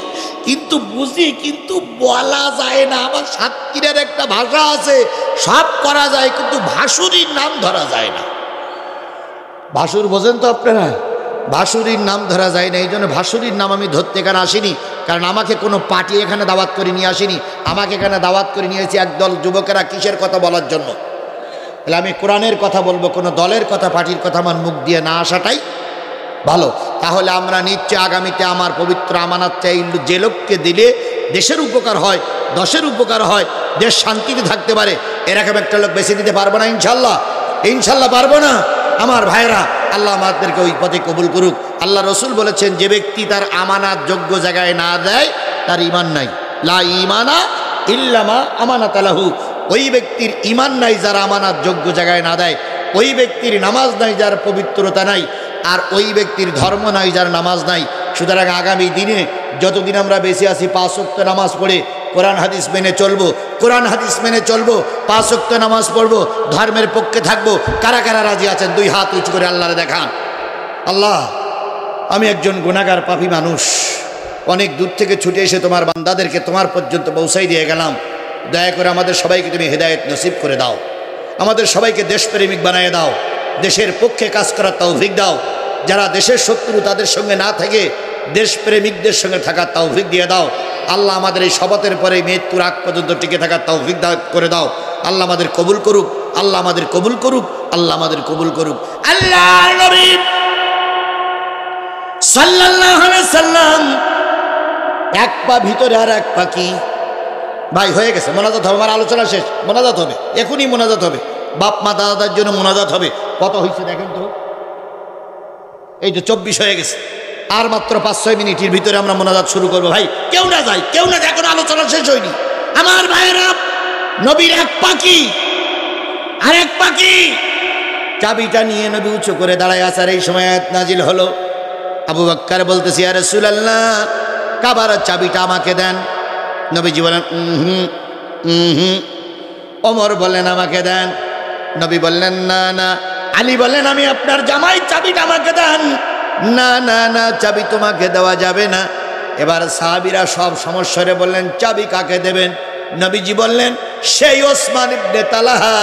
কিন্তু বলা যায় না। আমার সাতক্ষীরার একটা ভাষা আছে, সব করা যায় কিন্তু ভাসুরির নাম ধরা যায় না। ভাসুর বোঝেন তো আপনারা? ভাসুরির নাম ধরা যায় না। এই জন্য ভাসুরির নাম আমি ধরতে এখানে আসিনি, কারণ আমাকে কোনো পার্টি এখানে দাওয়াত করে নিয়ে আসিনি। আমাকে এখানে দাওয়াত করে নিয়েছি একদল যুবকেরা কিসের কথা বলার জন্য। তাহলে আমি কোরআনের কথা বলবো, কোনো দলের কথা, পার্টির কথা আমার মুখ দিয়ে না আসাটাই ভালো। তাহলে আমরা নিশ্চয় আগামীতে আমার পবিত্র আমানত চাই, যে লোককে দিলে দেশের উপকার হয়, দশের উপকার হয়, দেশ শান্তিতে থাকতে পারে, এরকম একটা লোক বেছে দিতে পারবো না ইনশাল্লাহ? ইনশাল্লাহ পারবো না। আমার ভাইরা, আল্লাহ আমাদেরকে ওই পথে কবুল করুক। আল্লাহ রসুল বলেছেন, যে ব্যক্তি তার আমানত যোগ্য জায়গায় না দেয় তার ঈমান নাই। লা ঈমানা ইল্লা মা আমানাত লাহু। ওই ব্যক্তির ঈমান নাই যার আমানত যোগ্য জায়গায় না দেয়। ওই ব্যক্তির নামাজ নাই যার পবিত্রতা নাই, আর ওই ব্যক্তির ধর্ম নাই যার নামাজ নাই। সুতরাং আগামী দিনে যতদিন আমরা বেঁচে আছি 5 ওয়াক্ত নামাজ পড়ে কোরআন হাদিস মেনে চলবো, কোরআন হাদিস মেনে চলবো, 5 ওয়াক্ত নামাজ পড়বো, ধর্মের পক্ষে থাকবো। কারা কারা রাজি আছেন? 2 হাত উঁচু করে আল্লাহরে দেখান। আল্লাহ, আমি একজন গুনাহগার পাপী মানুষ, অনেক দূর থেকে ছুটে এসে তোমার বান্দাদেরকে তোমার পর্যন্ত পৌঁছাই দিয়ে গেলাম। দয়া করে আমাদের সবাইকে তুমি হেদায়েত নসিব করে দাও, আমাদের সবাইকে দেশপ্রেমিক বানিয়ে দাও, দেশের পক্ষে কাজ করার তৌফিক দাও। যারা দেশের শত্রু তাদের সঙ্গে না থেকে দেশপ্রেমিকদের সঙ্গে থাকার তৌফিক দিয়ে দাও। আল্লাহ আমাদের এই শপথের পরে মৃত্যুর আগ পর্যন্ত টিকে থাকার তৌফিক করে দাও। আল্লাহ আমাদের কবুল করুক, আল্লাহ আমাদের কবুল করুক, আল্লাহ আমাদের কবুল করুক। আল্লাহ নবী সাল্লাল্লাহু আলাইহি সাল্লাম, এক পা ভিতরে আর এক পা কি ভাই হয়ে গেছে। মোনাজাত হবে, আমার আলোচনা শেষ, মোনাজাত হবে, এখনই মোনাজাত হবে। বাপ মা দাদার জন্য মোনাজাত হবে। কত হয়েছে দেখেন তো, এই যে 24 হয়ে গেছে। আর মাত্র 5-6 মিনিটের ভিতরে আমরা মোনাজাত শুরু করবো। ভাই কেউ না যায়, কেউ না যায়, এখন আলোচনা শেষ হয়নি। আমার ভাইয়েরা, নবীর এক পাখি আর এক পাখি, চাবিটা নিয়ে নবী উঁচু করে দাঁড়ায় আসার এই সময় আয়াত নাজিল হলো। আবু বকর বলতেছি, ইয়া রাসূলুল্লাহ, কাবার চাবিটা আমাকে দেন। নবীজি বলেন ওমর বললেন আমাকে দেন। নবী বললেন না না, আলী বলেন, আমি আপনার জামাই, চাবিটা আমাকে দেন। না না না, চাবি তোমাকে দেওয়া যাবে না। এবার সাহাবীরা সব সমস্যারে বললেন, চাবি কাকে দেবেন? নবীজি বললেন, সেই ওসমান ইবনে তালহা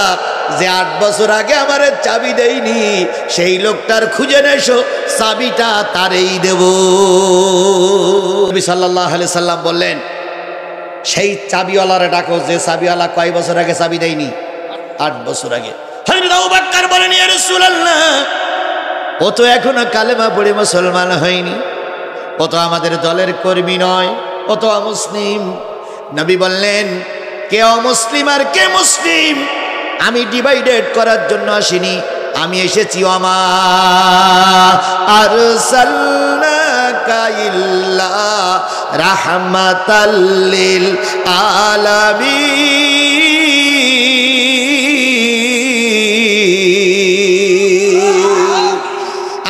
যে 8 বছর আগে আমারে চাবি দেয়নি, সেই লোকটার খুঁজে এসো, চাবিটা তারেই দেব। নবী সাল্লাল্লাহু আলাইহি সাল্লাম বললেন, সেই চাবিওয়ালারে ডাকো, যে চাবিওয়ালা কয় বছর আগে চাবি দেয়নি? 8 বছর আগে। হযরত আবু বকর বলেন, ইয়া রাসূলুল্লাহ, ও তো এখনো কালেমা পড়ে মুসলমান হয়নি, ও তো আমাদের দলের কর্মী নয়, ও তো অমুসলিম। নবী বললেন, কে অমুসলিম আর কে মুসলিম আমি ডিভাইডেড করার জন্য আসিনি, আমি এসেছি ওমা আরসালনাকা ইল্লা রাহমাতাল লিল আলামিন।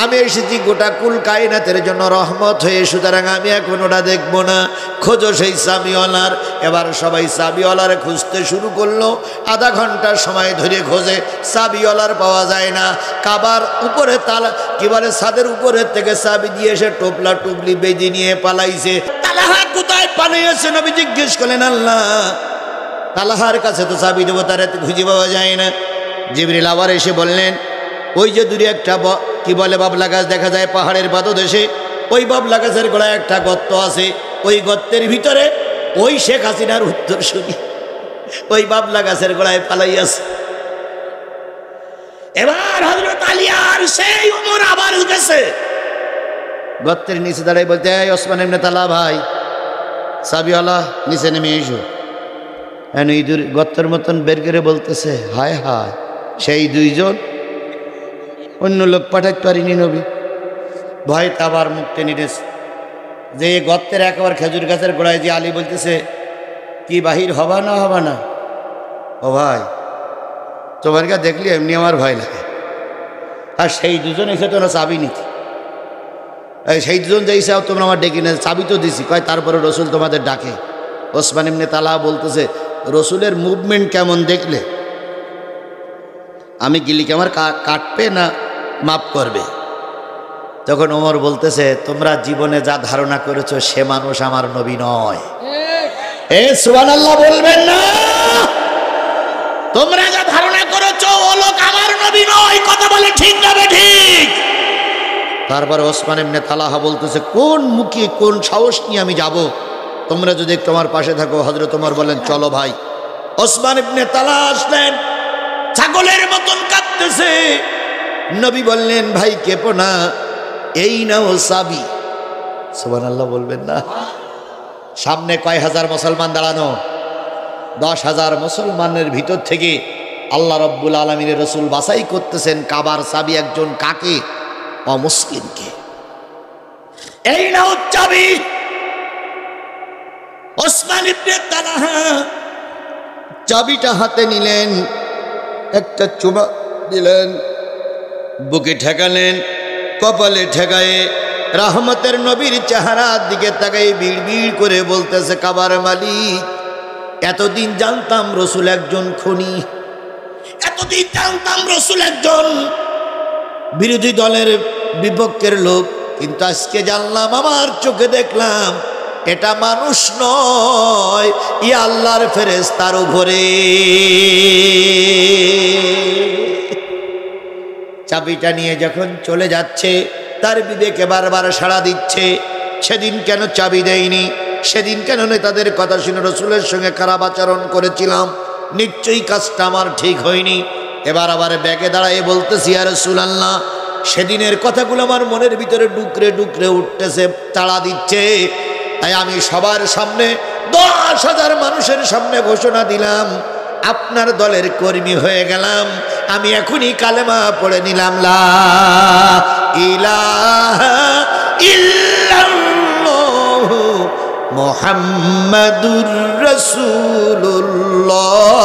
আমি এসেছি গোটা কুল কায়নাতের জন্য রহমত হয়ে, সুতরাং আমি এখন ওটা দেখবো না, খোঁজো সেই চাবিওয়ালার। এবার সবাই চাবিওয়ালার খুঁজতে শুরু করলো। আধা ঘন্টা সময় ধরে খোঁজে, চাবিওয়ালার পাওয়া যায় না। কাবার উপরে তালা কি বলে, ছাদের উপরের থেকে চাবি দিয়ে এসে টোপলা টুপলি বেঁধে নিয়ে পালাইছে। তালাহা কোথায় পালিয়েছে? নবী জিজ্ঞেস করলেন, আল্লাহ তালাহার কাছে তো চাবি দেবো, তার খুঁজে পাওয়া যায় না। জিবরিল আবার এসে বললেন, ওই যে দূরে একটা কি বলে বাবলা গাছ দেখা যায় পাহাড়ের পাদদেশে, ওই বাবলা গাছের গোড়ায় একটা গর্ত আছে, ওই গর্তের ভিতরে ওই শেখ হাসিনার উত্তরসূরি ওই বাবলা গাছের গোড়ায় পালাইয়াছে। এবার হযরত আলী আর সেই ওমর আবার গেছে গর্তের নিচে দাঁড়াই, বলতে, এই ওসমান ইবনে তালহা ভাই, চাবিওয়ালা নিচে নেমে এসো। ইঁদুর গর্তের মতন বের করে বলতেছে, হায় হায়, সেই দুইজন, অন্য লোক পাঠাতে পারিনি নবী। ভয়তে আবার মুখ টেনে নিয়েছে, যে গর্তের একেবারে খেজুর গাছের গোড়ায় যে আলী বলতেছে, কি বাহির হবা না হবা না? ও ভাই, তোমার কা দেখলি এমনি আমার ভয় লাগে। আর সেই দুজন এসে তোমরা চাবি নিতে, সেই দুজন যে এসে তোমরা আমার ডেকে নিয়ে চাবি তো দিছি, কয় তারপরে রসুল তোমাদের ডাকে। ওসমান ইবনে তালহা বলতেছে, রসুলের মুভমেন্ট কেমন দেখলে? আমি গেলি কি আমার কাটবে না মাফ করবে? তখন ওমর বলতেছে, তোমরা জীবনে যা ধারণা করেছো সে মানুষ আমার নবী নয়। এ সুবহানাল্লাহ বলবেন না? তোমরা যা ধারণা করেছো ও লোক আমার নবী নয়। কথা বলে ঠিক না ঠিক? তারপর ওসমান ইবনে তালহা বলতেছে, কোন মুখে কোন সাহস নিয়ে আমি যাব? তোমরা যদি একটু আমার পাশে থাকো। হযরত ওমর বলেন, চলো ভাই। ওসমান ইবনে তালহা আসলেন, ছাগলের মতন কাঁদতেছে। নবী বললেন, ভাই কেঁপো না, এই নাও চাবি। সুবহানাল্লাহ বলবেন না? সামনে কয় হাজার মুসলমান দাঁড়ানো, 10,000 মুসলমানের ভিতর থেকে আল্লাহ রব্বুল আলামিনের রাসূল বাছাই করতেছেন কাবার চাবি একজন কাকে? অমুসলিমকে। এই নাও চাবি। ওসমান ইবনে তালহা চাবিটা হাতে নিলেন, একটা চুমা দিলেন, বুকে ঠেকালেন, কপালে ঠেকায়ে রহমতের নবীর চেহারার দিকে তাকাই বিড় বিড় করে বলতেছে, কাবার মালিক, এতদিন জানতাম রসুল একজন খুনি, এতদিন জানতাম রসুল একজন বিরোধী দলের বিপক্ষের লোক, কিন্তু আজকে জানলাম, আমার চোখে দেখলাম এটা মানুষ নয়, ই আল্লাহর ফেরেশতার উপরে। চাবিটা নিয়ে যখন চলে যাচ্ছে, তার বিবেকে বারবার সাড়া দিচ্ছে, সেদিন কেন চাবি দেয়নি, সেদিন কেন নেতাদের কথা শুনে রসুলের সঙ্গে খারাপ আচরণ করেছিলাম, নিশ্চয়ই কাজটা আমার ঠিক হয়নি। এবার আবার ব্যাগে দাঁড়ায় বলতেছি, ইয়া রাসূলুল্লাহ, সেদিনের কথাগুলো আমার মনের ভিতরে ডুকরে ডুকরে উঠতেছে, তাড়া দিচ্ছে। তাই আমি সবার সামনে, 10,000 মানুষের সামনে ঘোষণা দিলাম, আপনার দলের কর্মী হয়ে গেলাম। আমি এখনই কালেমা পড়ে নিলাম, লা ইলাহা ইল্লাল্লাহু মুহাম্মাদুর রাসূলুল্লাহ।